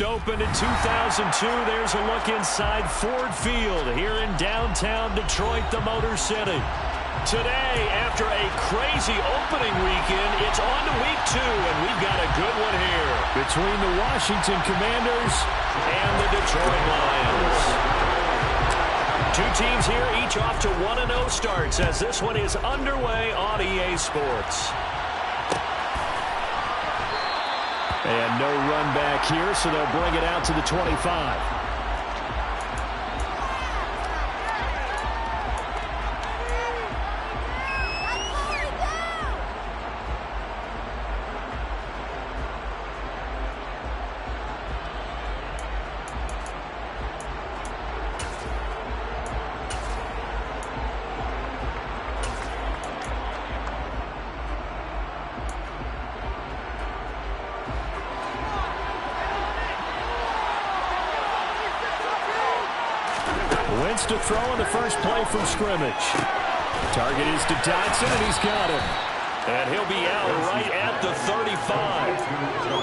First opened in 2002. There's a look inside Ford Field here in downtown Detroit, the Motor City. Today, after a crazy opening weekend, it's on to week 2, and we've got a good one here between the Washington Commanders and the Detroit Lions. Two teams here, each off to 1-0 starts as this one is underway on EA Sports. And no run back here, so they'll bring it out to the 25. Wentz to throw on the first play from scrimmage. Target is to Dotson, and he's got him. And he'll be out right at the 35.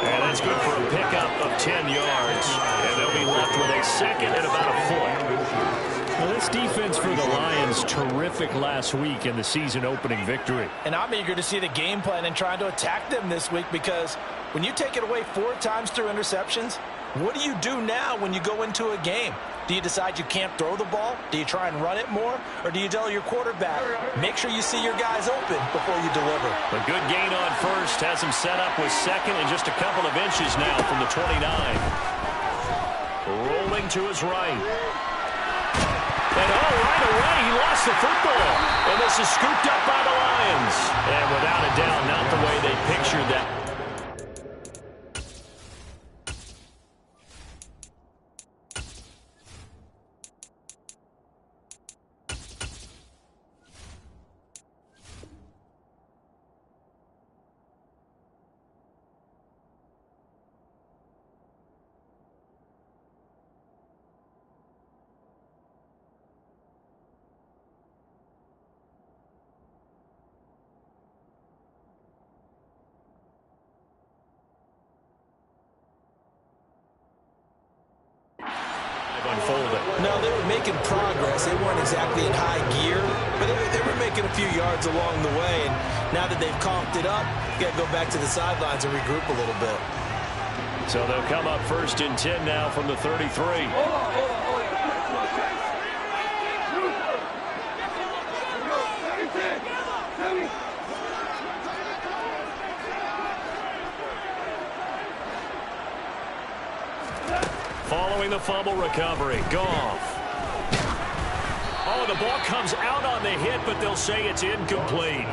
And that's good for a pickup of 10 yards. And they'll be left with a second and about a foot. Well, this defense for the Lions, terrific last week in the season-opening victory. And I'm eager to see the game plan and trying to attack them this week, because when you take it away 4 times through interceptions, what do you do now when you go into a game? Do you decide you can't throw the ball? Do you try and run it more? Or do you tell your quarterback, make sure you see your guys open before you deliver? A good gain on first has him set up with second and just a couple of inches now from the 29. Rolling to his right. And right away, he lost the football. And this is scooped up by the Lions. And without a doubt, not the way they pictured that. Unfolding. No, they were making progress. They weren't exactly in high gear, but they were making a few yards along the way. And now that they've conked it up, you got to go back to the sidelines and regroup a little bit. So they'll come up first and 10 now from the 33. Following the fumble recovery, Goff. Oh, the ball comes out on the hit, but they'll say it's incomplete.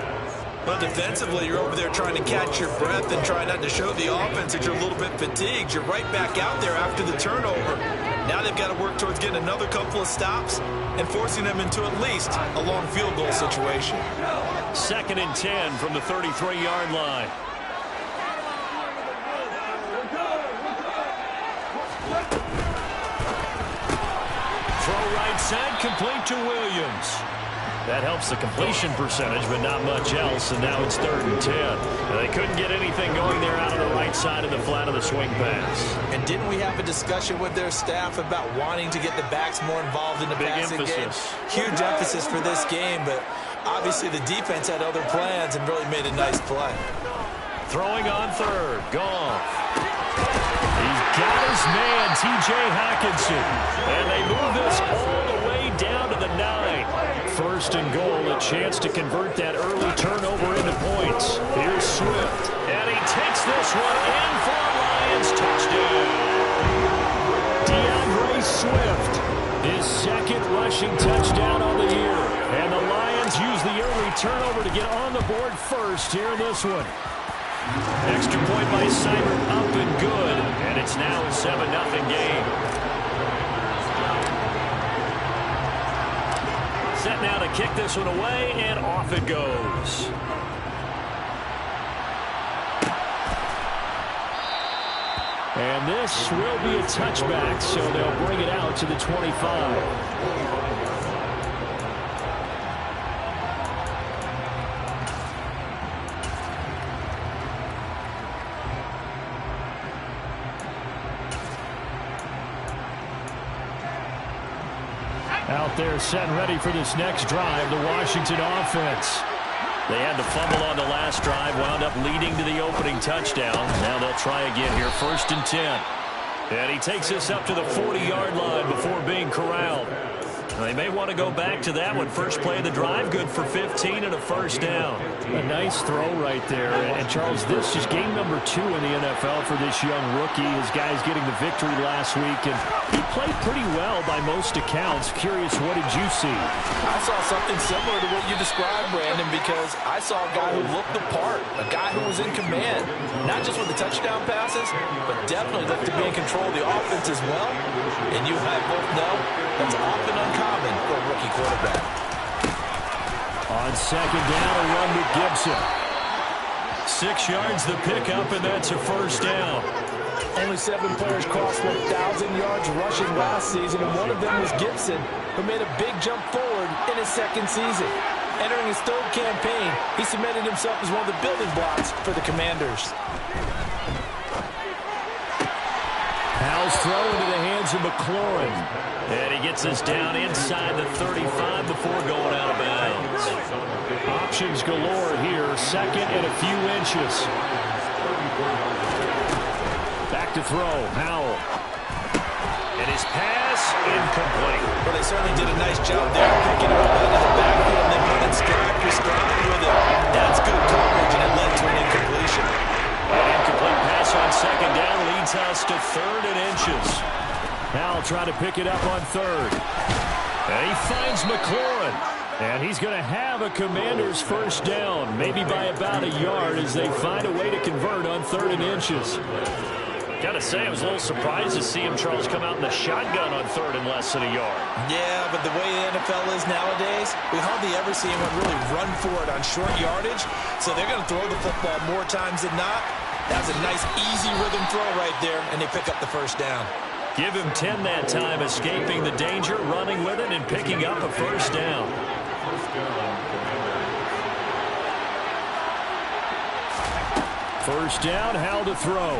Well, defensively, you're over there trying to catch your breath and try not to show the offense that you're a little bit fatigued. You're right back out there after the turnover. Now they've got to work towards getting another couple of stops and forcing them into at least a long field goal situation. 2nd and 10 from the 33-yard line. Right side, complete to Williams. That helps the completion percentage, but not much else, and now it's 3rd and 10. They couldn't get anything going there out on the right side of the flat of the swing pass. And didn't we have a discussion with their staff about wanting to get the backs more involved in the passing game? Huge emphasis for this game, but obviously the defense had other plans and really made a nice play. Throwing on 3rd, Goff. Got his man, T.J. Hockenson. And they move this all the way down to the 9. 1st and goal, a chance to convert that early turnover into points. Here's Swift. And he takes this one in for a Lions touchdown. DeAndre Swift, his 2nd rushing touchdown on the year. And the Lions use the early turnover to get on the board first here in this one. Extra point by Seibert, up and good. And it's now a 7-0 game. Set now to kick this one away, and off it goes. And this will be a touchback, so they'll bring it out to the 25. Out there set and ready for this next drive, the Washington offense. They had to fumble on the last drive, wound up leading to the opening touchdown. Now they'll try again here, 1st and 10. And he takes this up to the 40-yard line before being corralled. They may want to go back to that one. First play of the drive, good for 15 and a 1st down. A nice throw right there. And Charles, this is game number 2 in the NFL for this young rookie. His guys getting the victory last week, and he played pretty well by most accounts. Curious, what did you see? I saw something similar to what you described, Brandon, because I saw a guy who looked the part, a guy who was in command, not just with the touchdown passes, but definitely looked to be in control of the offense as well. And you and I both know that's often uncommon for a rookie quarterback. On 2nd down, a run with Gibson. 6 yards the pickup, and that's a 1st down. Only 7 players crossed 1,000 yards rushing last season, and one of them was Gibson, who made a big jump forward in his 2nd season. Entering his 3rd campaign, he cemented himself as one of the building blocks for the Commanders. Powell's throw into the hands of McLaurin. And he gets this down inside the 35 before going out of bounds. Options galore here, 2nd and a few inches. Back to throw, Powell. And his pass, incomplete. Well, they certainly did a nice job there, picking it up out of the backfield and then running stride for stride with it. That's good coverage, and it led to an incompletion. An incomplete pass on 2nd down leads us to 3rd and inches. Now trying to pick it up on 3rd. And he finds McLaurin. And he's going to have a Commander's 1st down, maybe by about a yard as they find a way to convert on 3rd and inches. Got to say, I was a little surprised to see him, Charles, come out in the shotgun on 3rd and less than a yard. Yeah, but the way the NFL is nowadays, we hardly ever see anyone really run for it on short yardage. So they're going to throw the football more times than not. That was a nice, easy rhythm throw right there, and they pick up the 1st down. Give him 10 that time, escaping the danger, running with it, and picking up a 1st down. First down, Howell to throw.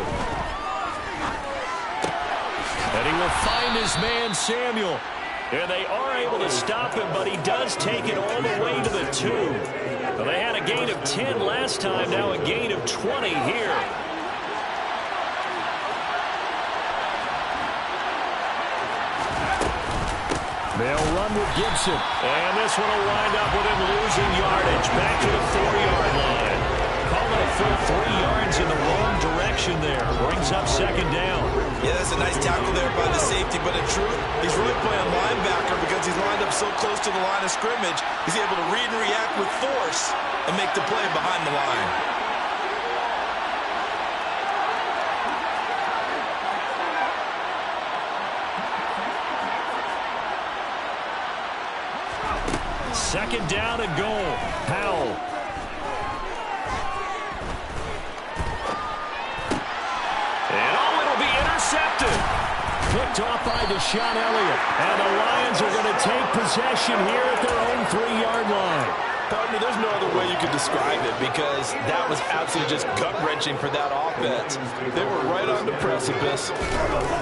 And he will find his man, Samuel. And they are able to stop him, but he does take it all the way to the 2. Well, they had a gain of 10 last time, now a gain of 20 here. They'll run with Gibson. And this one will wind up with him losing yardage. Back to the 4-yard line. Call it a full 3 yards in the wrong direction there. Brings up 2nd down. Yeah, that's a nice tackle there by the safety, but in truth, he's really playing linebacker because he's lined up so close to the line of scrimmage. He's able to read and react with force and make the play behind the line. Second down and goal. Powell. And it'll be intercepted. Picked off by Deshaun Elliott. And the Lions are going to take possession here at their own 3-yard line. Partner, there's no other way you could describe it because that was absolutely just gut-wrenching for that offense. They were right on the precipice.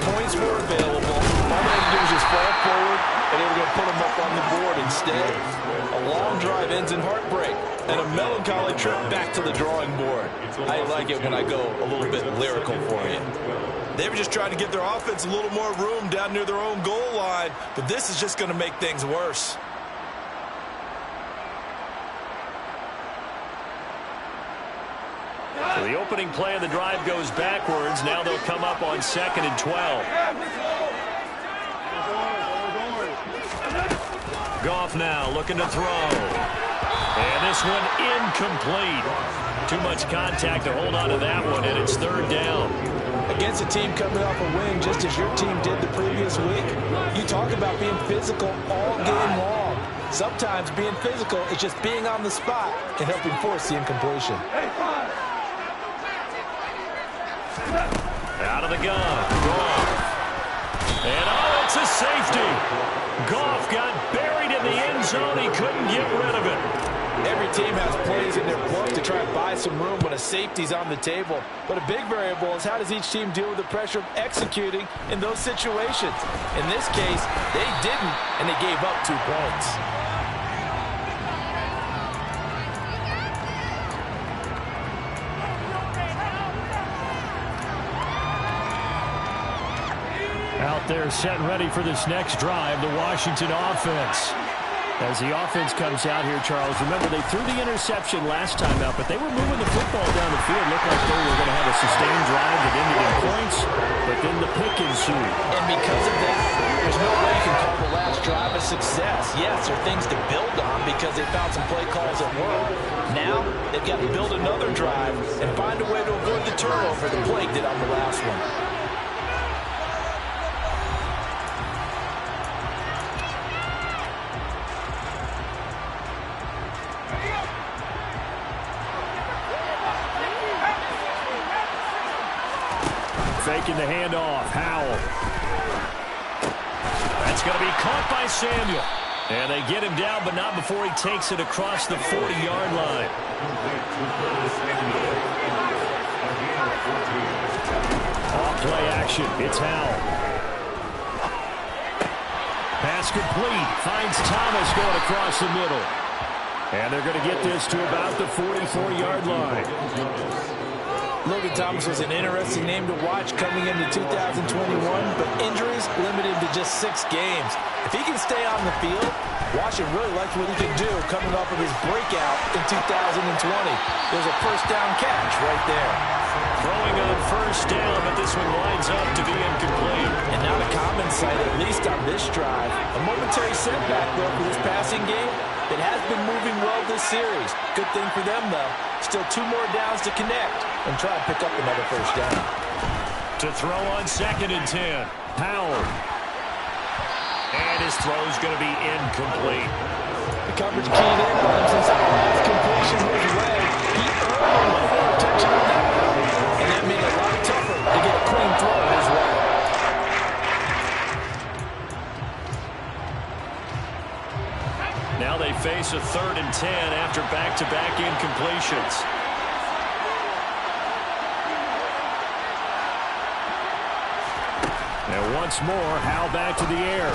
Points were available. All they had to do was just fall forward, and they were going to put them up on the board. Instead, a long drive ends in heartbreak and a melancholy trip back to the drawing board. I like it when I go a little bit lyrical for you. They were just trying to give their offense a little more room down near their own goal line, but this is just going to make things worse. So the opening play of the drive goes backwards. Now they'll come up on 2nd and 12. Goff now looking to throw. And this one incomplete. Too much contact to hold on to that one, and it's 3rd down. Against a team coming off a win just as your team did the previous week, you talk about being physical all game long. Sometimes being physical is just being on the spot and helping force the incompletion. Out of the gun, Goff. And it's a safety. Goff got buried in the end zone. He couldn't get rid of it. Every team has plays in their book to try and buy some room when a safety's on the table. But a big variable is how does each team deal with the pressure of executing in those situations. In this case, they didn't, and they gave up 2 points. Out there set and ready for this next drive, the Washington offense. As the offense comes out here, Charles, remember they threw the interception last time out, but they were moving the football down the field. Looked like they were going to have a sustained drive that ended in points, but then the pick ensued. And because of that, there's no way you can call the last drive a success. Yes, there are things to build on because they found some play calls that work. Now, they've got to build another drive and find a way to avoid the turnover the Plague did on the last one. Faking the handoff. Howell. That's going to be caught by Samuel. And they get him down, but not before he takes it across the 40-yard line. Off play action. It's Howell. Pass complete. Finds Thomas going across the middle. And they're going to get this to about the 44-yard line. Logan Thomas was an interesting name to watch coming into 2021, but injuries limited to just 6 games. If he can stay on the field, Washington really likes what he can do coming off of his breakout in 2020. There's a first down catch right there. Throwing on first down, but this one lines up to be incomplete. And not a common sight, at least on this drive. A momentary setback, though, for this passing game that has been moving well this series. Good thing for them, though. Still 2 more downs to connect and try to pick up another first down. To throw on 2nd and 10. Howell. And his throw's going to be incomplete. The coverage keyed in on him since that last completion was led. He earned a little protection on that one, and that made it a lot tougher to get a clean throw his way. Now they face a 3rd and 10 after back-to-back incompletions. And once more, Howell back to the air.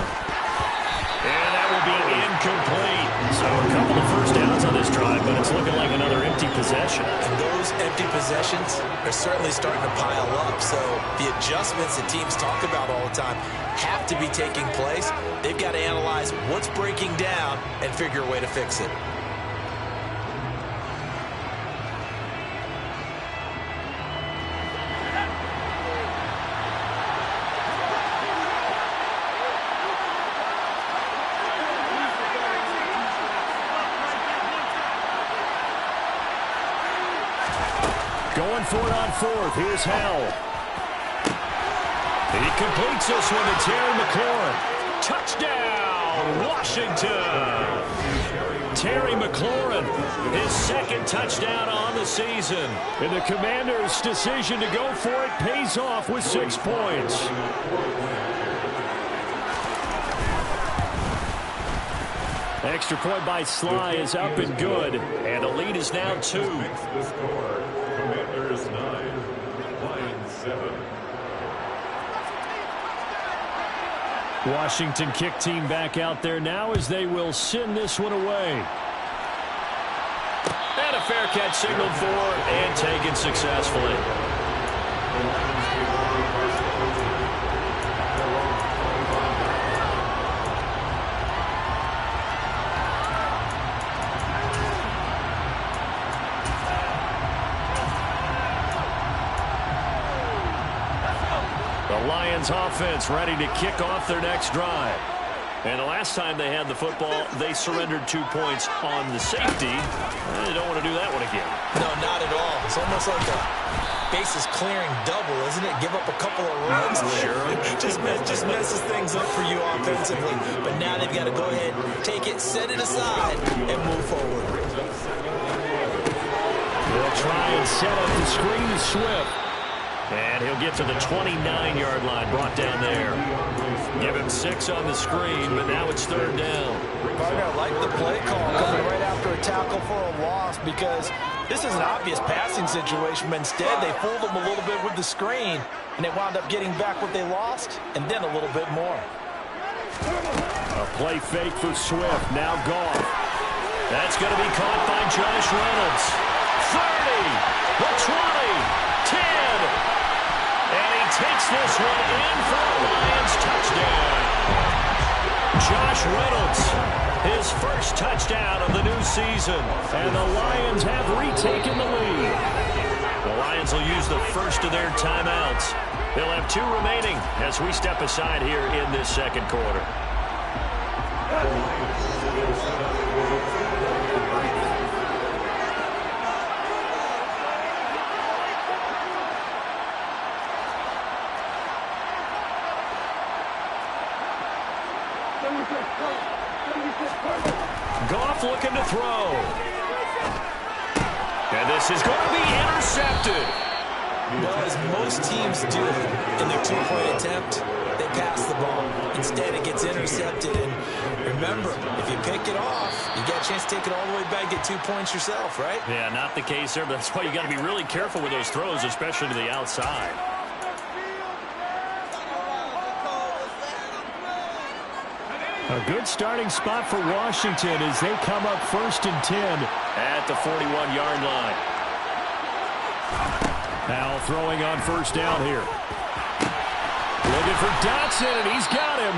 And that will be incomplete. So a couple of first downs on this drive, but it's looking like another empty possession. And those empty possessions are certainly starting to pile up. So the adjustments that teams talk about all the time have to be taking place. They've got to analyze what's breaking down and figure a way to fix it. Going for it on 4th. Here's Howell. He completes this one to Terry McLaurin. Touchdown, Washington. Terry McLaurin, his 2nd touchdown on the season. And the Commanders' decision to go for it pays off with 6 points. Extra point by Sly is up and good. And the lead is now 2. The score, Commanders 9, Lions 7. Washington kick team back out there now as they will send this one away. And a fair catch signaled for and taken successfully. The Lions offense ready to kick off their next drive. And the last time they had the football, they surrendered 2 points on the safety. They don't want to do that one again. No, not at all. It's almost like a bases clearing double, isn't it? Give up a couple of runs. Sure. just messes things up for you offensively. But now they've got to go ahead, take it, set it aside, and move forward. They'll try and set up the screen to Swift. And he'll get to the 29-yard line, brought down there. Give him 6 on the screen, but now it's 3rd down. partner. I like the play call coming right after a tackle for a loss because this is an obvious passing situation, but instead they fooled them a little bit with the screen, and they wound up getting back what they lost and then a little bit more. A play fake for Swift. Now Goff. That's going to be caught by Josh Reynolds. 30, the 20, 10. And he takes this one in for a Lions touchdown. Josh Reynolds, his first touchdown of the new season. And the Lions have retaken the lead. The Lions will use the first of their timeouts. They'll have 2 remaining as we step aside here in this second quarter. Goff looking to throw. And this is going to be intercepted. Well, as most teams do in their 2-point attempt, they pass the ball. Instead, it gets intercepted. And remember, if you pick it off, you got a chance to take it all the way back, get 2 points yourself, right? Yeah, not the case there, but that's why you got to be really careful with those throws, especially to the outside. A good starting spot for Washington as they come up 1st and 10 at the 41-yard line. Now throwing on 1st down here. Looking for Dotson, and he's got him.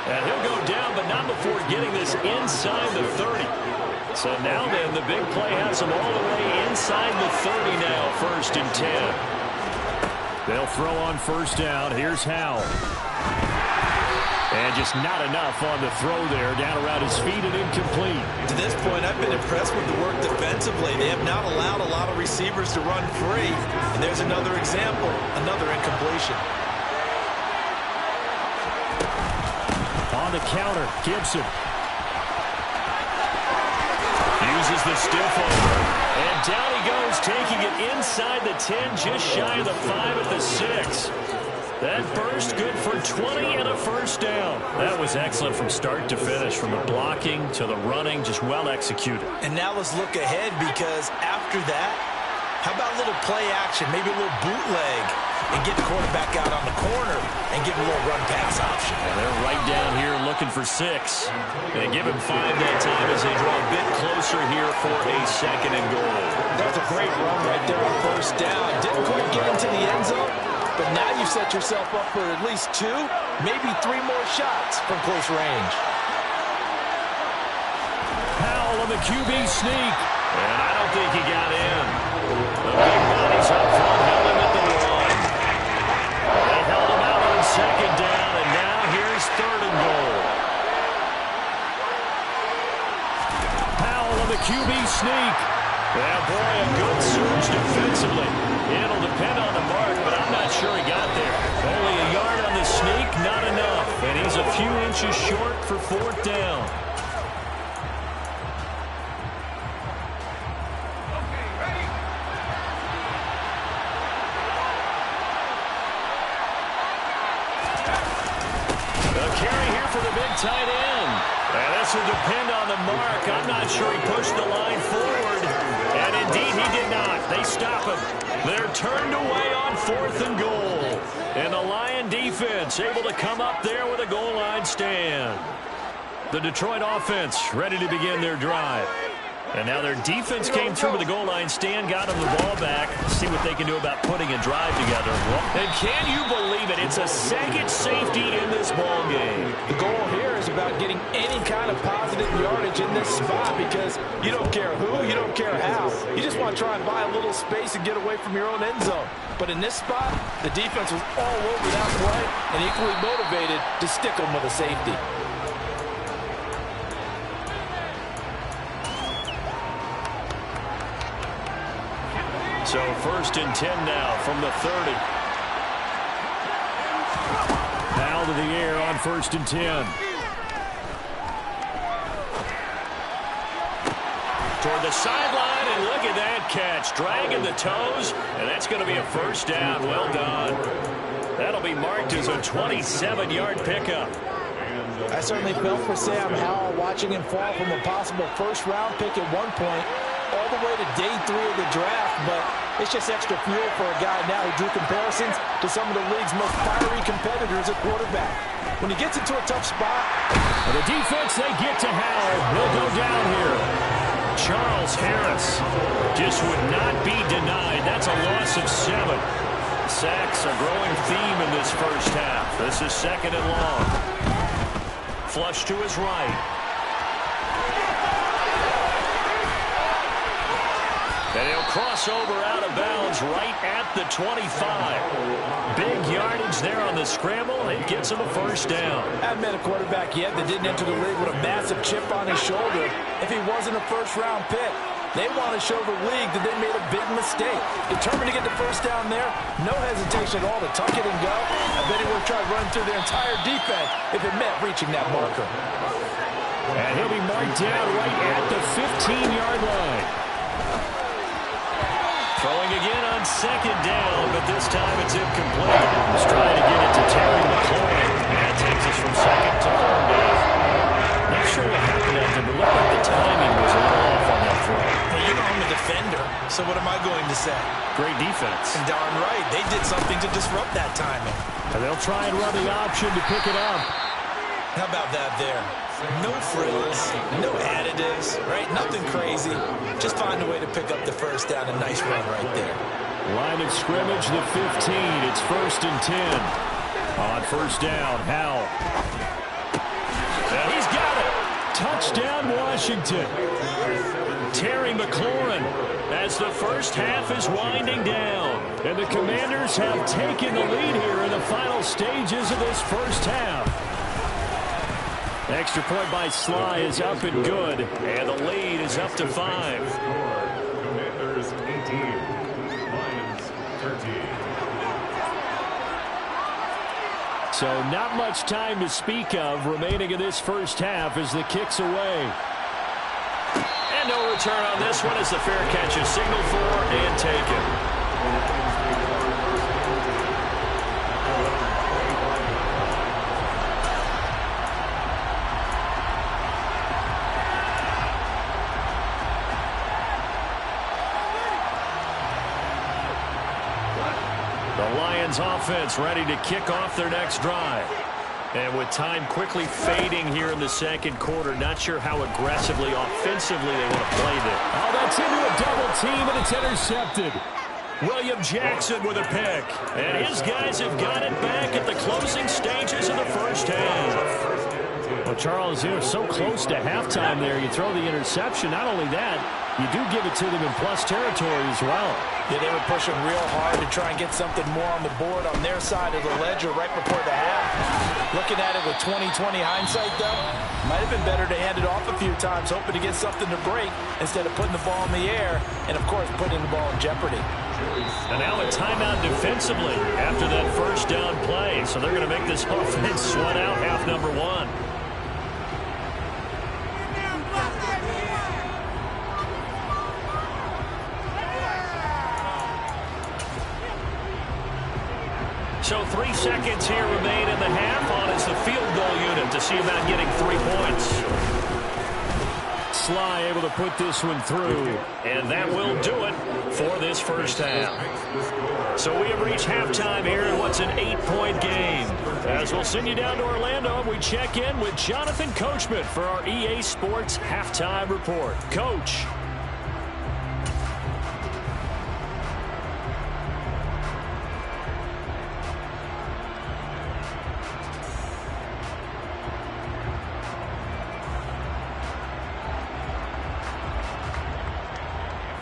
And he'll go down, but not before getting this inside the 30. So now then, the big play has him all the way inside the 30 now, 1st and 10. They'll throw on 1st down. Here's Howell. And just not enough on the throw there. Down around his feet and incomplete. To this point, I've been impressed with the work defensively. They have not allowed a lot of receivers to run free. And there's another example, another incompletion. On the counter, Gibson. Uses the stiff over. And down he goes, taking it inside the 10, just shy of the 5 at the 6. That burst good for 20 and a 1st down. That was excellent from start to finish, from the blocking to the running, just well executed. And now let's look ahead, because after that, how about a little play action, maybe a little bootleg, and get the quarterback out on the corner and give him a little run-pass option. And they're right down here looking for 6. They give him 5 that time as they draw a bit closer here for a 2nd and goal. That was a great run right there on 1st down. Didn't quite get into the end zone, but now you've set yourself up for at least 2, maybe 3 more shots from close range. Howell on the QB sneak. And I don't think he got in. The big bodies up front held him at the 1. They held him out on 2nd down, and now here's 3rd and goal. Howell on the QB sneak. Yeah, boy, a good surge defensively. It'll depend on the mark, but I'm not sure he got there. Only a yard on the sneak, not enough. And he's a few inches short for 4th down. The carry here for the big tight end. And this will depend on the mark. I'm not sure he pushed the line forward. And indeed, he did not. They stop him. They're turned away on 4th and goal. And the Lion defense able to come up there with a goal line stand. The Detroit offense ready to begin their drive. And now their defense came through with the goal line stand, got them the ball back. See what they can do about putting a drive together. And can you believe it? It's a 2nd safety in this ball game. The goal here is about getting any kind of positive yardage in this spot, because you don't care who, you don't care how. You just want to try and buy a little space and get away from your own end zone. But in this spot, the defense was all over that play and equally motivated to stick them with a safety. So 1st and 10 now from the 30. Foul to the air on 1st and 10. Toward the sideline, and look at that catch. Dragging the toes, and that's going to be a 1st down. Well done. That'll be marked as a 27-yard pickup. I certainly felt for Sam Howell watching him fall from a possible first-round pick at one point all the way to day 3 of the draft, but it's just extra fuel for a guy now who drew comparisons to some of the league's most fiery competitors at quarterback. When he gets into a tough spot. And the defense, they get to Howell. He'll go down here. Charles Harris just would not be denied. That's a loss of 7. Sacks, a growing theme in this first half. This is 2nd and long. Flush to his right. And he'll cross over out of bounds right at the 25. Big yardage there on the scramble. It gets him a first down. I haven't met a quarterback yet that didn't enter the league with a massive chip on his shoulder if he wasn't a first-round pick. They want to show the league that they made a big mistake. Determined to get the first down there, no hesitation at all to tuck it and go. I bet he would have tried running through their entire defense if it meant reaching that marker. And he'll be marked down right at the 15-yard line. Throwing again on 2nd down, but this time it's incomplete. He's trying to get it to Terry McLaurin. That takes us from 2nd to 3rd down. Not sure what happened out there, but looked like the timing was a little off on that throw. Hey, you know I'm a defender, so what am I going to say? Great defense. And darn right, they did something to disrupt that timing. And they'll try and run the option to pick it up. How about that there? No frills, no additives, right? Nothing crazy. Just find a way to pick up the first down. A nice run right there. Line of scrimmage, the 15. It's 1st and 10. On 1st down, Howell. And he's got it. Touchdown, Washington. Terry McLaurin as the first half is winding down. And the Commanders have taken the lead here in the final stages of this first half. Extra point by Sly is up and good. And the lead is up to 5. Commanders 18, Lions 13. So not much time to speak of remaining in this first half as the kick's away. And no return on this one as the fair catch is signaled for and taken. Offense ready to kick off their next drive. And with time quickly fading here in the 2nd quarter, not sure how aggressively, offensively they want to play this. Oh, that's into a double team, and it's intercepted. William Jackson with a pick. And his guys have got it back at the closing stages of the first half. Well, Charles, you're so close to halftime there. You throw the interception. Not only that, you do give it to them in plus territory as well. Yeah, they were pushing real hard to try and get something more on the board on their side of the ledger right before the half. Looking at it with 20/20 hindsight, though, might have been better to hand it off a few times, hoping to get something to break instead of putting the ball in the air and, of course, putting the ball in jeopardy. And now a timeout defensively after that first down play. So they're going to make this offense sweat out half number 1. So 3 seconds here remain in the half on as the field goal unit to see about getting 3 points. Sly able to put this one through, and that will do it for this first half. So we have reached halftime here in what's an 8-point game. As we'll send you down to Orlando, we check in with Jonathan Coachman for our EA Sports Halftime Report. Coach.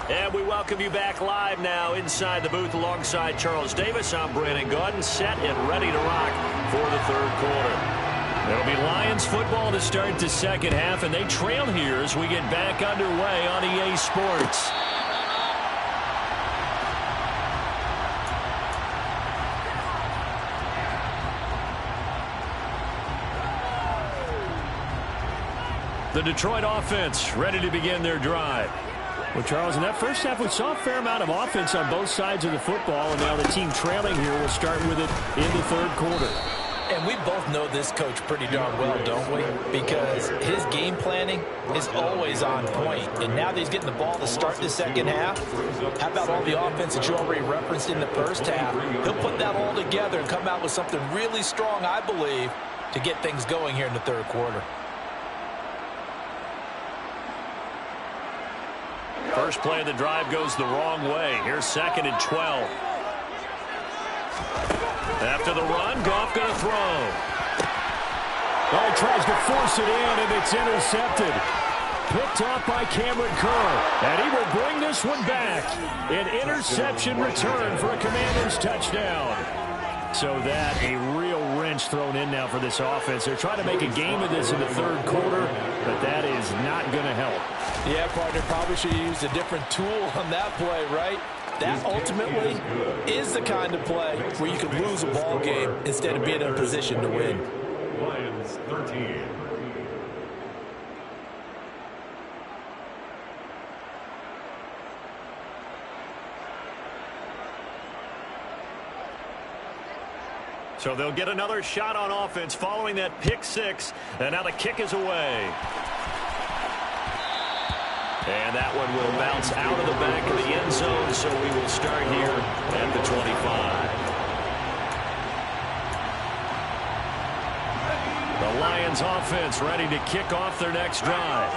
And we welcome you back live now inside the booth alongside Charles Davis. I'm Brandon Gaudin, set and ready to rock for the 3rd quarter. It'll be Lions football to start the 2nd half, and they trail here as we get back underway on EA Sports. The Detroit offense ready to begin their drive. Well, Charles, in that first half, we saw a fair amount of offense on both sides of the football, and now the team trailing here will start with it in the 3rd quarter. And we both know this coach pretty darn well, don't we? Because his game planning is always on point. And now that he's getting the ball to start the second half, how about all the offense that you already referenced in the first half? He'll put that all together and come out with something really strong, I believe, to get things going here in the third quarter. First play of the drive goes the wrong way. Here's 2nd and 12. After the run, Goff going to throw. Oh, he tries to force it in, and it's intercepted. Picked off by Cameron Kerr, and he will bring this one back. An interception return for a Commanders touchdown. So that a real wrench thrown in now for this offense. They're trying to make a game of this in the third quarter, but that is not going to help. Yeah, partner, probably should have used a different tool on that play, right? That ultimately is the kind of play where you can lose a ball game instead of being in a position to win. Lions 13. So they'll get another shot on offense following that pick six. And now the kick is away. And that one will bounce out of the back of the end zone, so we will start here at the 25. The Lions offense ready to kick off their next drive.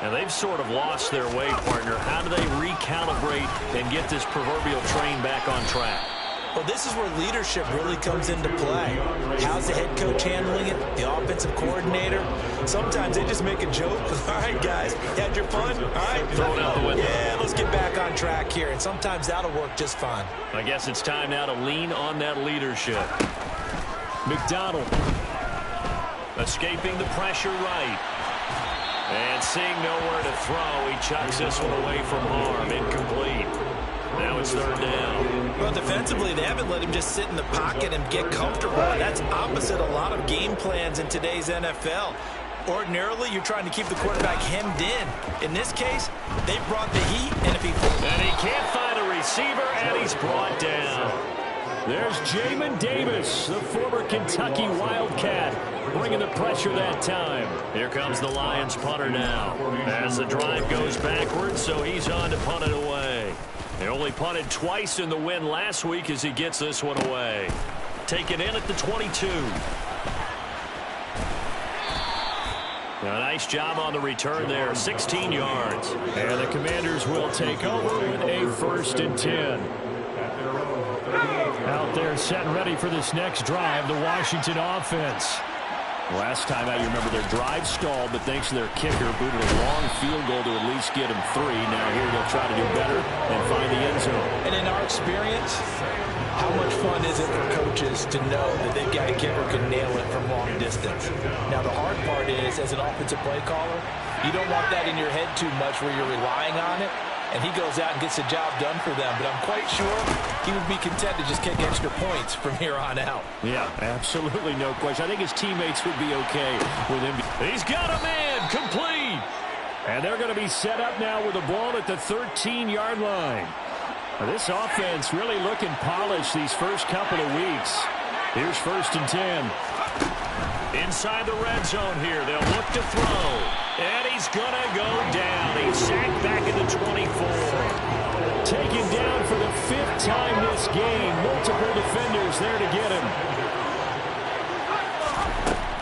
And they've sort of lost their way, partner. How do they recalibrate and get this proverbial train back on track? Well, this is where leadership really comes into play. How's the head coach handling it? The offensive coordinator? Sometimes they just make a joke. All right, guys, had your fun? All right. Throw it out the window. Yeah, let's get back on track here. And sometimes that'll work just fine. I guess it's time now to lean on that leadership. McDonald. Escaping the pressure right. And seeing nowhere to throw, he chucks this one away from harm. Incomplete. Now it's 3rd down. Well, defensively, they haven't let him just sit in the pocket and get comfortable. That's opposite a lot of game plans in today's NFL. Ordinarily, you're trying to keep the quarterback hemmed in. In this case, they brought the heat, and if he... And he can't find a receiver, and he's brought down. There's Jamin Davis, the former Kentucky Wildcat, bringing the pressure that time. Here comes the Lions punter now. As the drive goes backwards, so he's on to punt it away. They only punted twice in the win last week as he gets this one away. Taken in at the 22. A nice job on the return there, 16 yards. And the Commanders will take over with a 1st and 10. Out there set and ready for this next drive, the Washington offense. Last time out, you remember their drive stalled, but thanks to their kicker, booted a long field goal to at least get them 3. Now here they'll try to do better and find the end zone. And in our experience, how much fun is it for coaches to know that they've got a kicker who can nail it from long distance? Now, the hard part is, as an offensive play caller, you don't want that in your head too much where you're relying on it. And he goes out and gets the job done for them. But I'm quite sure he would be content to just kick extra points from here on out. Yeah, absolutely no question. I think his teammates would be okay with him. He's got a man, complete. And they're going to be set up now with the ball at the 13-yard line. Now, this offense really looking polished these first couple of weeks. Here's 1st and 10. Inside the red zone here. They'll look to throw. And he's going to go down. He's sacked back at the 24. Taken down for the 5th time this game. Multiple defenders there to get him.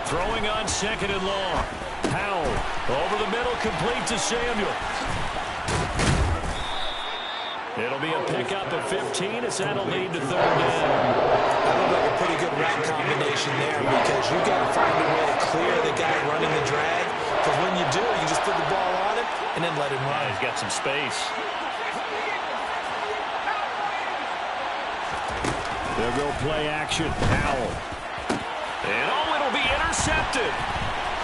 Throwing on 2nd and long. Powell. Over the middle, complete to Samuel. It'll be a pickup of 15 as that'll lead to 3rd down. That looked like a pretty good route combination there because you got to find a way to clear the guy running the drag. Because when you do, you just put the ball on him and then let him run. He's got some space. They'll go play action. Powell. And it'll be intercepted.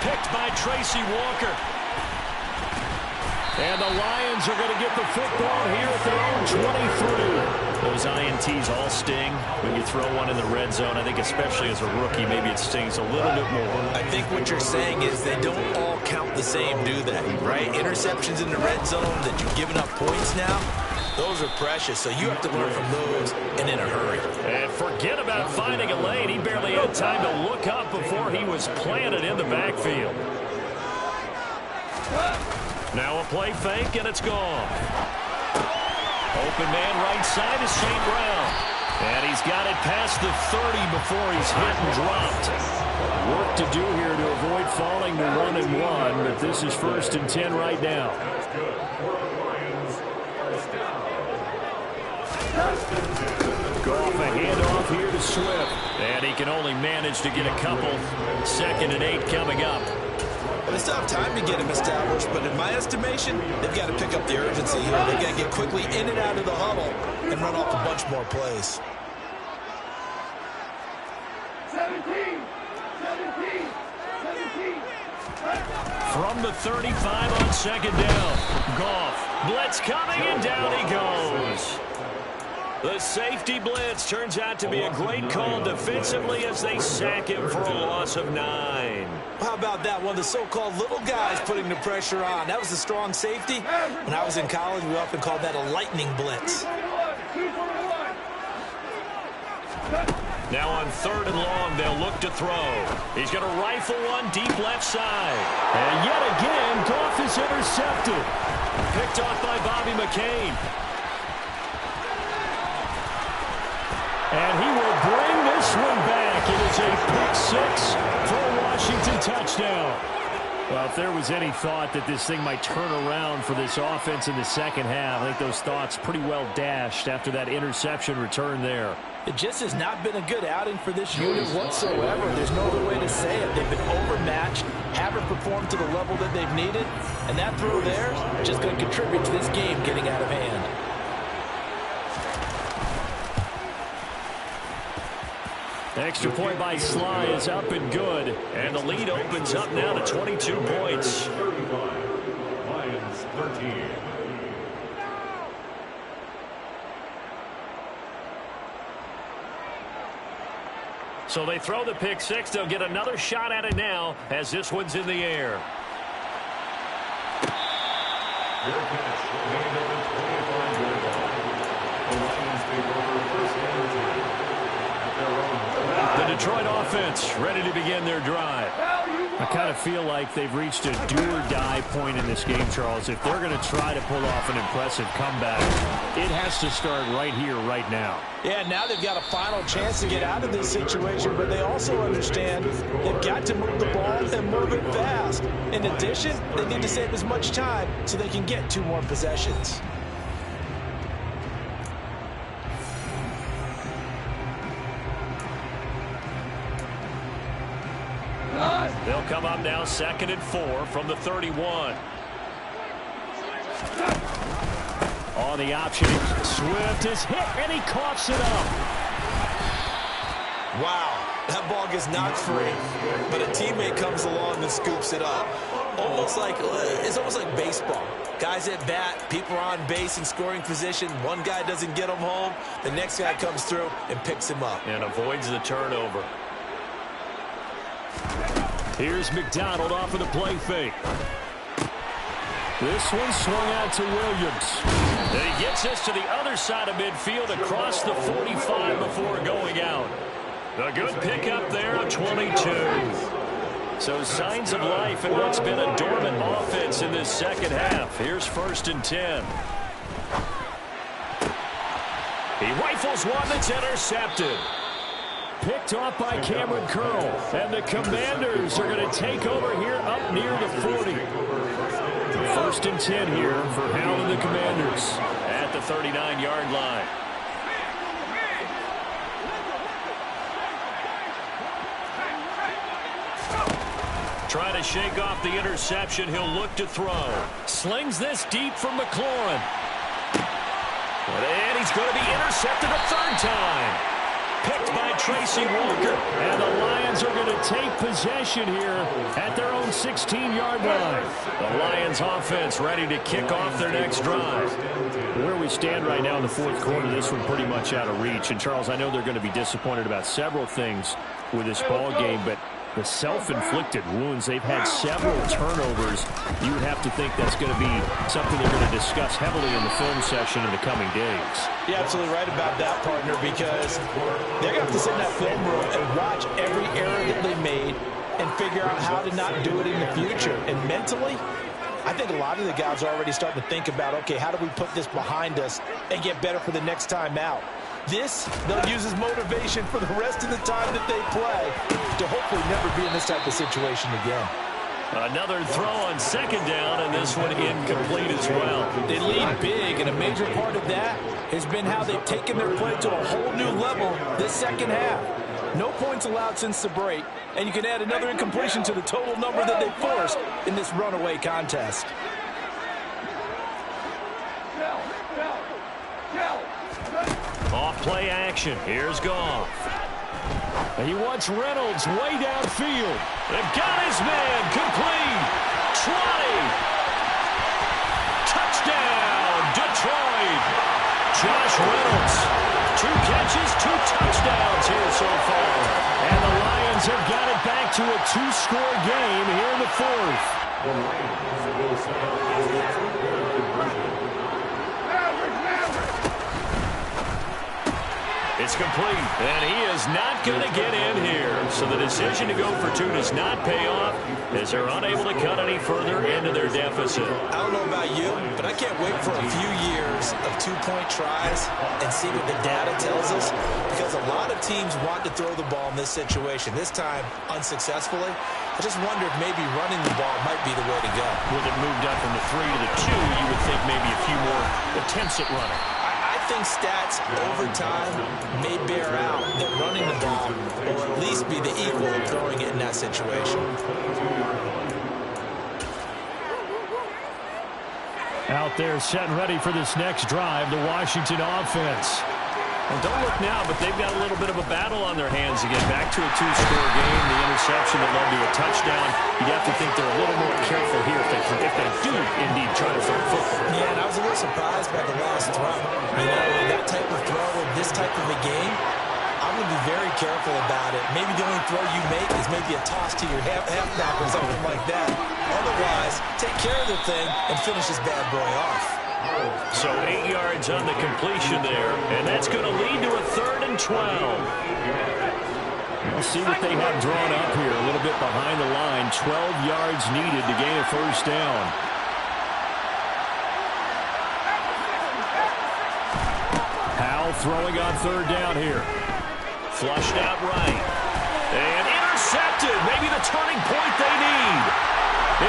Picked by Tracy Walker. And the Lions are going to get the football here at their own 23. Those INTs all sting when you throw one in the red zone. I think especially as a rookie, maybe it stings a little bit more. I think what you're saying is they don't all count the same, do they? Right? Interceptions in the red zone that you've given up points now. Those are precious, so you have to learn from those and in a hurry. And forget about finding a lane. He barely had time to look up before he was planted in the backfield. Now a play fake, and it's gone. Open man right side is St. Brown. And he's got it past the 30 before he's hit and dropped. Work to do here to avoid falling to 1-1, but this is 1st and 10 right now. Goff a handoff here to Swift. And he can only manage to get a couple. 2nd and 8 coming up. Well, they still have time to get him established, but in my estimation, they've got to pick up the urgency here. They've got to get quickly in and out of the huddle and run off a bunch more plays. 17. From the 35 on 2nd down. Goff. Blitz coming, and down he goes. The safety blitz turns out to be a great call defensively as they sack him for a loss of 9. How about that? One of the so-called little guys putting the pressure on. That was a strong safety. When I was in college, we often called that a lightning blitz. Now on 3rd and long, they'll look to throw. He's going to rifle one deep left side. And yet again, Goff is intercepted. Picked off by Bobby McCain. And he will bring this one back. It is a pick 6 for a Washington touchdown. Well, if there was any thought that this thing might turn around for this offense in the second half, I think those thoughts pretty well dashed after that interception return there. It just has not been a good outing for this unit whatsoever. There's no other way to say it. They've been overmatched, haven't performed to the level that they've needed, and that throw there is just going to contribute to this game getting out of hand. Extra point by Sly is up and good. And the lead opens up now to 22 points. 35. Lions 13. So they throw the pick 6. They'll get another shot at it now as this one's in the air. Their catch made at the 25-yard line. The Lions take over 1st and 10. The Detroit offense ready to begin their drive. I kind of feel like they've reached a do-or-die point in this game, Charles. If they're going to try to pull off an impressive comeback, it has to start right here, right now. Yeah, now they've got a final chance to get out of this situation, but they also understand they've got to move the ball and move it fast. In addition, they need to save as much time so they can get 2 more possessions. They'll come up now 2nd and 4 from the 31. On the option, Swift is hit, and he coughs it up. Wow, that ball gets knocked free, but a teammate comes along and scoops it up. It's almost like baseball. Guys at bat, people are on base in scoring position. One guy doesn't get him home. The next guy comes through and picks him up. And avoids the turnover. Here's McDonald off of the play fake. This one swung out to Williams. And he gets this to the other side of midfield across the 45 before going out. A good pickup there of 22. So signs of life in what's been a dormant offense in this second half. Here's 1st and 10. He rifles one that's intercepted. Picked off by Cameron Curl. And the Commanders are going to take over here up near the 40. 1st and 10 here for Howell and the Commanders. At the 39-yard line. Trying to shake off the interception. He'll look to throw. Slings this deep from McLaurin. And he's going to be intercepted a 3rd time. Picked by Tracy Walker. And the Lions are going to take possession here at their own 16-yard line. The Lions offense ready to kick off their next drive. Where we stand right now in the 4th quarter, this one pretty much out of reach. And, Charles, I know they're going to be disappointed about several things with this ball game, but the self-inflicted wounds. They've had several turnovers. You would have to think that's going to be something they're going to discuss heavily in the film session in the coming days. You're absolutely right about that, partner, because they're going to have to sit in that film room and watch every error that they made and figure out how to not do it in the future. And mentally, I think a lot of the guys are already starting to think about, okay, how do we put this behind us and get better for the next time out? This, they'll use as motivation for the rest of the time that they play to hopefully never be in this type of situation again. Another throw on second down, and this one incomplete as well. They lead big, and a major part of that has been how they've taken their play to a whole new level this second half. No points allowed since the break, and you can add another incompletion to the total number that they forced in this runaway contest. Off play action. Here's Goff. He wants Reynolds way downfield. They've got his man. Complete. 20. Touchdown, Detroit. Josh Reynolds. 2 catches, 2 touchdowns here so far. And the Lions have got it back to a 2-score game here in the fourth. The Lions will set up a 2-point conversion. It's complete, and he is not going to get in here. So the decision to go for 2 does not pay off as they're unable to cut any further into their deficit. I don't know about you, but I can't wait for a few years of 2-point tries and see what the data tells us, because a lot of teams want to throw the ball in this situation. This time, unsuccessfully. I just wonder if maybe running the ball might be the way to go. With it moved up from the 3 to the 2, you would think maybe a few more attempts at running. I think stats over time may bear out that running the ball will at least be the equal of throwing it in that situation. Out there set and ready for this next drive, the Washington offense. And don't look now, but they've got a little bit of a battle on their hands again. Back to a 2-score game, the interception that led to a touchdown. You'd have to think they're a little more careful here if they do indeed try to throw football. Yeah, and I was a little surprised by the last throw. You know, that type of throw in this type of a game, I'm going to be very careful about it. Maybe the only throw you make is maybe a toss to your halfback or something like that. Otherwise, take care of the thing and finish this bad boy off. So 8 yards on the completion there, and that's going to lead to a 3rd and 12. We'll see what they have drawn up here. A little bit behind the line. 12 yards needed to gain a first down. Howell throwing on 3rd down here. Flushed out right. And intercepted. Maybe the turning point they need.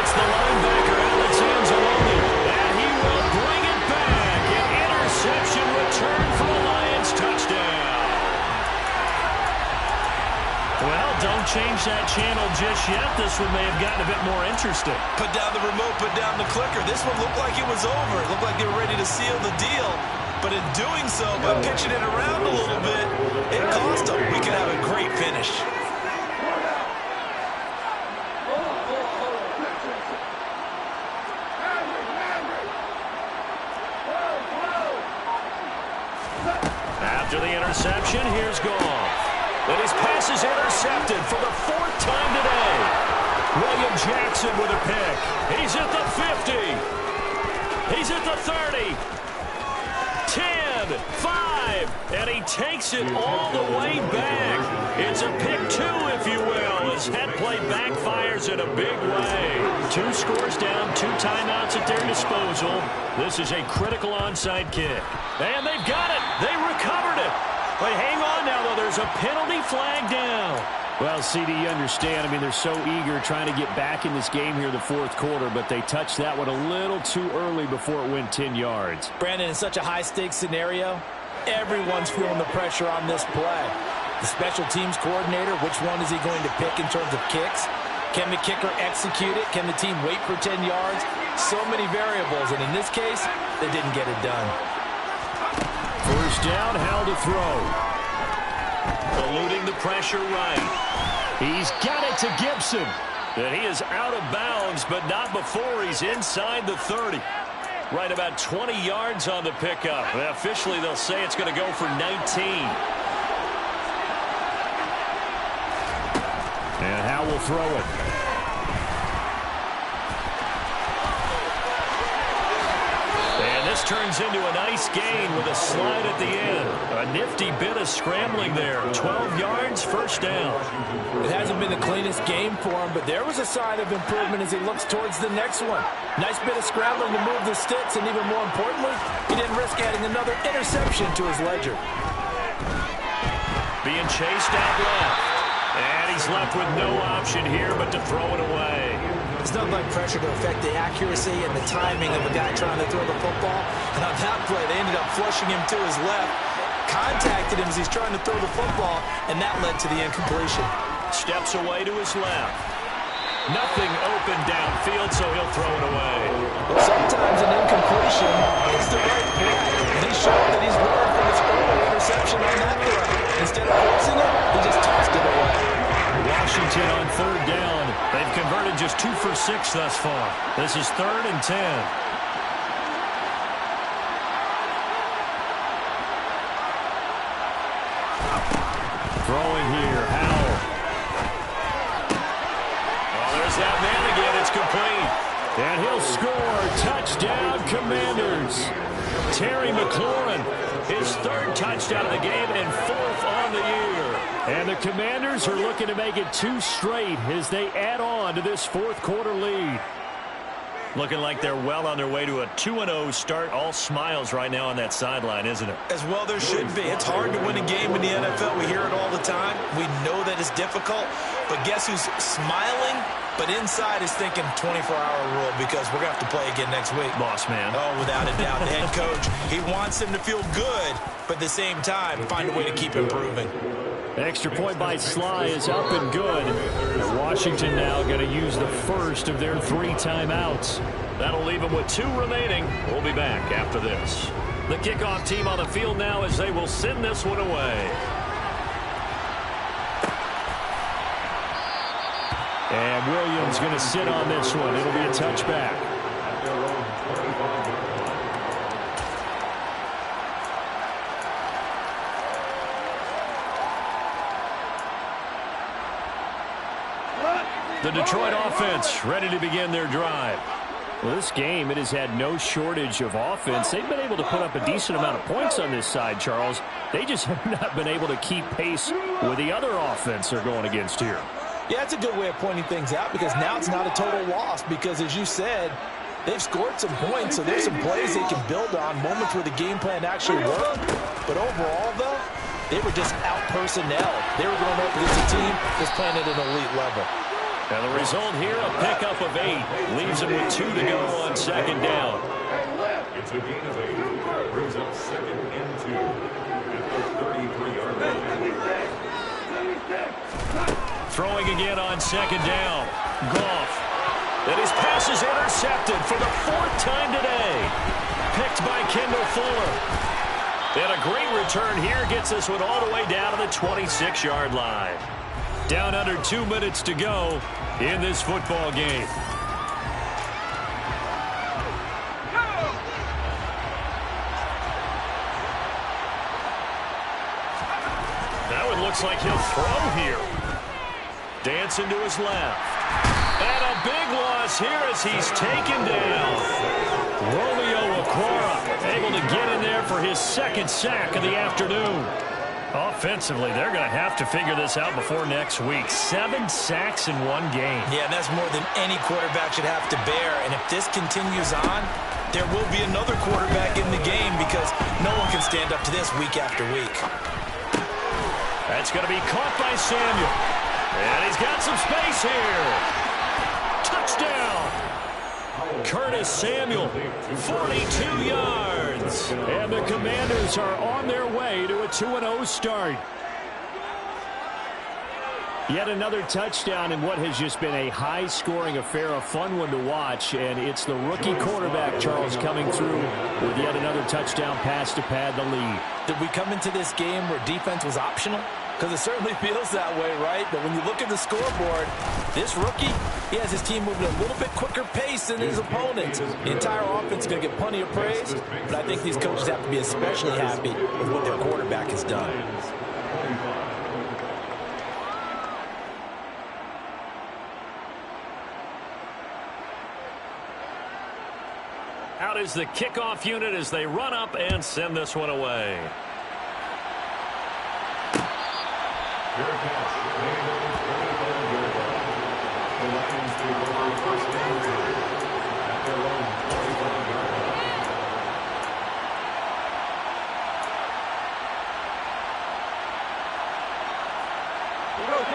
It's the linebacker, Alex Anzalone. And he will bring it back. An interception return for the Lions. Touchdown. Well, don't change that channel just yet. This one may have gotten a bit more interesting. Put down the remote, put down the clicker. This one looked like it was over. It looked like they were ready to seal the deal. But in doing so, by pitching it around a little bit, it cost them. We could have a great finish. After the interception, here's Goff. And his pass is intercepted for the 4th time today. William Jackson with a pick. He's at the 50. He's at the 30. 10, 5, and he takes it all the way back. It's a pick 2, if you will, as that play backfires in a big way. 2 scores down, 2 timeouts at their disposal. This is a critical onside kick. And they've got it. They recovered it. But hang on now, though. There's a penalty flag down. Well, CD, you understand. I mean, they're so eager trying to get back in this game here in the 4th quarter, but they touched that one a little too early before it went 10 yards. Brandon, in such a high-stakes scenario, everyone's feeling the pressure on this play. The special teams coordinator, which one is he going to pick in terms of kicks? Can the kicker execute it? Can the team wait for 10 yards? So many variables, and in this case, they didn't get it done. First down, Howell to throw. Eluding the pressure right. He's got it to Gibson. And he is out of bounds, but not before he's inside the 30. Right about 20 yards on the pickup. Officially, they'll say it's going to go for 19. And Howell will throw it. And this turns into a nice gain with a slide at the end. A nifty bit of scrambling there. 12 yards, first down. It hasn't been the cleanest game for him, but there was a sign of improvement as he looks towards the next one. Nice bit of scrambling to move the sticks, and even more importantly, he didn't risk adding another interception to his ledger. Being chased out left. And he's left with no option here but to throw it away. It's not like pressure to affect the accuracy and the timing of the guy trying to throw the football. And on that play, they ended up flushing him to his left, contacted him as he's trying to throw the football, and that led to the incompletion. Steps away to his left. Nothing open downfield, so he'll throw it away. Well, sometimes an incompletion is the right play. And he showed that he's learned from his early interception on that throw. Instead of forcing it, he just tossed it away. Washington on third down. They've converted just 2 for 6 thus far. This is 3rd and 10. Throwing here, Howell. Oh, there's that man again. It's complete. And he'll score. Touchdown, Commanders. Terry McLaurin, his 3rd touchdown of the game and 4th on the year. And the Commanders are looking to make it 2 straight as they add on to this 4th quarter lead. Looking like they're well on their way to a 2-0 start. All smiles right now on that sideline, isn't it? As well there should be. It's hard to win a game in the NFL. We hear it all the time. We know that it's difficult. But guess who's smiling? But inside is thinking 24-hour rule because we're going to have to play again next week. Boss man. Oh, without a doubt. The head coach, he wants them to feel good, but at the same time, find a way to keep improving. Extra point by Sly is up and good. And Washington now going to use the first of their 3 timeouts. That'll leave them with 2 remaining. We'll be back after this. The kickoff team on the field now as they will send this one away. And Williams going to sit on this one. It'll be a touchback. The Detroit offense ready to begin their drive. Well, this game, it has had no shortage of offense. They've been able to put up a decent amount of points on this side, Charles. They just have not been able to keep pace with the other offense they're going against here. Yeah, it's a good way of pointing things out because now it's not a total loss because, as you said, they've scored some points, so there's some plays they can build on, moments where the game plan actually worked. But overall, though, they were just out-personnel. They were going up against a team that's playing at an elite level. And the result here, a pickup of 8. Leaves them with 2 to go on 2nd down. It's a gain of 8. Brings up 2nd and 2 at the 33-yard line. Throwing again on 2nd down. Goff. And his pass is intercepted for the 4th time today. Picked by Kendall Fuller. And a great return here gets this one all the way down to the 26-yard line. Down under 2 minutes to go in this football game. Now it looks like he'll throw here. Dancing to his left. And a big loss here as he's taken down. Romeo Okwara able to get in there for his 2nd sack of the afternoon. Offensively, they're going to have to figure this out before next week. 7 sacks in 1 game. Yeah, and that's more than any quarterback should have to bear. And if this continues on, there will be another quarterback in the game because no one can stand up to this week after week. That's going to be caught by Samuel. And he's got some space here. Touchdown. Curtis Samuel, 42 yards. And the Commanders are on their way to a 2-0 start. Yet another touchdown in what has just been a high-scoring affair, a fun one to watch. And it's the rookie quarterback, Charles, coming through with yet another touchdown pass to pad the lead. Did we come into this game where defense was optional? Because it certainly feels that way, right? But when you look at the scoreboard, this rookie, he has his team moving at a little bit quicker pace than his opponents. The entire offense is going to get plenty of praise, but I think these coaches have to be especially happy with what their quarterback has done. Out is the kickoff unit as they run up and send this one away. Fair catch. Made over 25 yards. The Lions take over first and 10 at their own 25-yard line.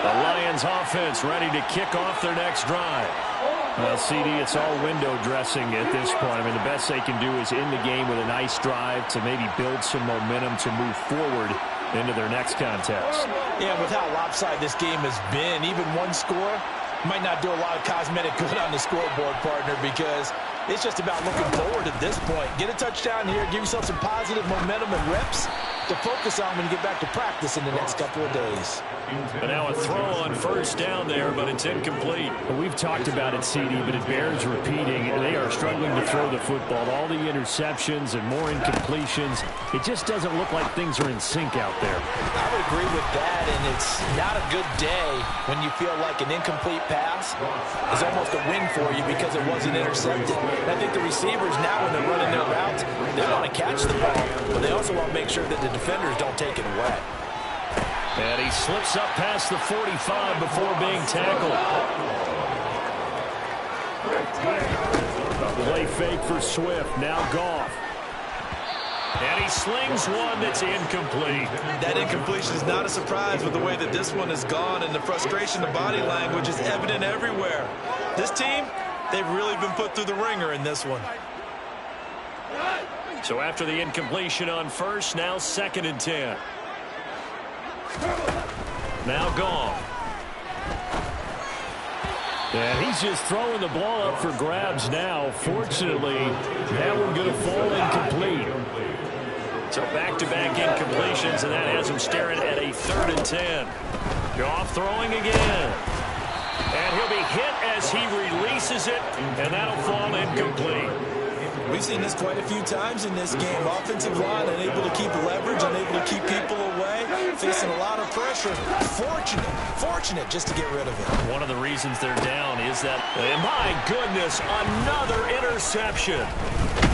The Lions offense ready to kick off their next drive. Well, CD, it's all window dressing at this point. I mean, the best they can do is end the game with a nice drive to maybe build some momentum to move forward into their next contest. Yeah, with how lopsided this game has been, even one score might not do a lot of cosmetic good on the scoreboard, partner, because it's just about looking forward at this point. Get a touchdown here, give yourself some positive momentum and reps to focus on when you get back to practice in the next couple of days. But now a throw on first down there, but it's incomplete. Well, we've talked about it, CD, but it bears repeating. They are struggling to throw the football. All the interceptions and more incompletions. It just doesn't look like things are in sync out there. I would agree with that, and it's not a good day when you feel like an incomplete pass is almost a win for you because it wasn't intercepted. And I think the receivers now, when they're running their routes, they want to catch the ball, but they also want to make sure that the defenders don't take it away. And he slips up past the 45 before being tackled. Play fake for Swift. Now Goff. And he slings one that's incomplete. That incompletion is not a surprise with the way that this one has gone, and the frustration, the body language is evident everywhere. This team, they've really been put through the ringer in this one. So after the incompletion on first, now 2nd and 10. Now gone. And he's just throwing the ball up for grabs now. Fortunately, that one going to fall incomplete. So back-to-back incompletions, and that has him staring at a 3rd and 10. Goff throwing again. And he'll be hit as he releases it, and that'll fall incomplete. We've seen this quite a few times in this game. Offensive line unable to keep leverage, unable to keep people away, facing a lot of pressure. Fortunate just to get rid of it. One of the reasons they're down is that, and my goodness, another interception.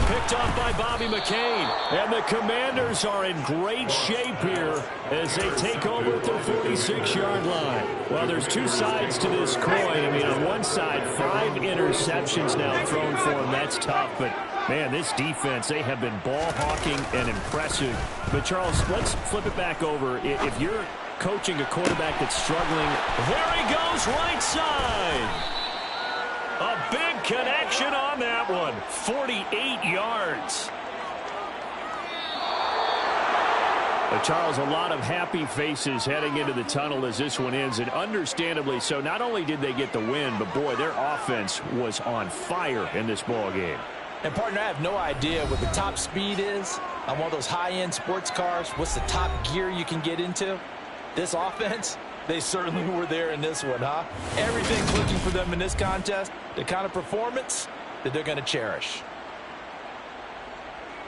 Picked off by Bobby McCain. And the Commanders are in great shape here as they take over at their 46-yard line. Well, there's two sides to this coin. I mean, on one side, 5 interceptions now thrown for them. That's tough, but man, this defense, they have been ball hawking and impressive. But, Charles, let's flip it back over. If you're coaching a quarterback that's struggling. There he goes, right side. A big connection on that one. 48 yards. But Charles, a lot of happy faces heading into the tunnel as this one ends, and understandably so. Not only did they get the win, but, boy, their offense was on fire in this ball game. And, partner, I have no idea what the top speed is on one of those high-end sports cars. What's the top gear you can get into? This offense, they certainly were there in this one, huh? Everything's looking for them in this contest, the kind of performance that they're going to cherish.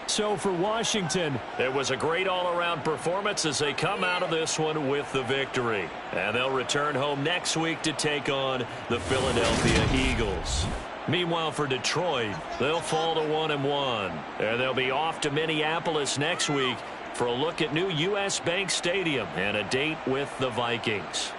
So for Washington, it was a great all-around performance as they come out of this one with the victory. And they'll return home next week to take on the Philadelphia Eagles. Meanwhile, for Detroit, they'll fall to 1-1. And they'll be off to Minneapolis next week for a look at new U.S. Bank Stadium and a date with the Vikings.